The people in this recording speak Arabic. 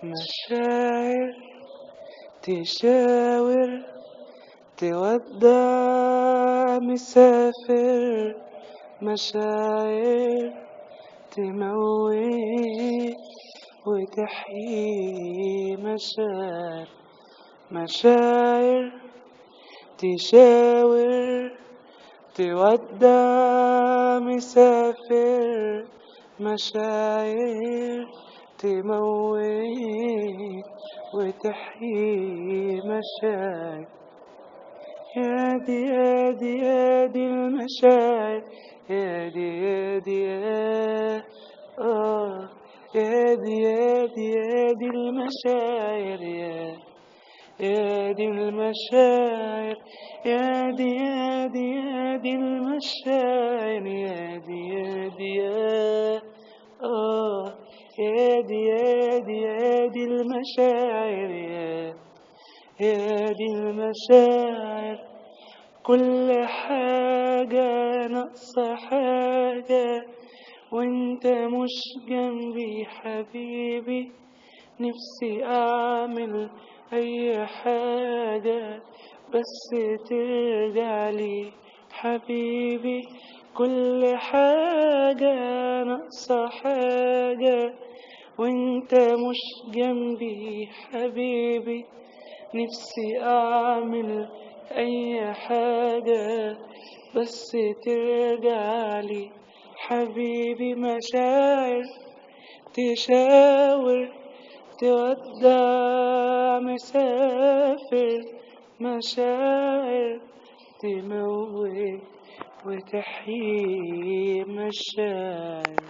مشاعر تشاور تودع مسافر، مشاعر تموت وتحيي، مشاعر تشاور تودع مسافر، مشاعر تموت وتحيي، مشاعر. يا دي يا دي يا دي المشاعر، يا دي يا دي يا يا دي يا دي يا دي المشاعر، يا دي المشاعر، يا دي يا دي يا دي المشاعر، يا دي يا دي يا يا دي يا دي يا دي المشاعر، يا دي المشاعر. كل حاجة ناقصة حاجة وانت مش جنبي حبيبي، نفسي اعمل اي حاجة بس ترجعلي حبيبي. كل حاجة ناقصة حاجة وانت مش جنبي حبيبي، نفسي اعمل اي حاجة بس ترجعلي حبيبي. مشاعر تشاور تودع مسافر، مشاعر تموت وتحيي، مشاعر.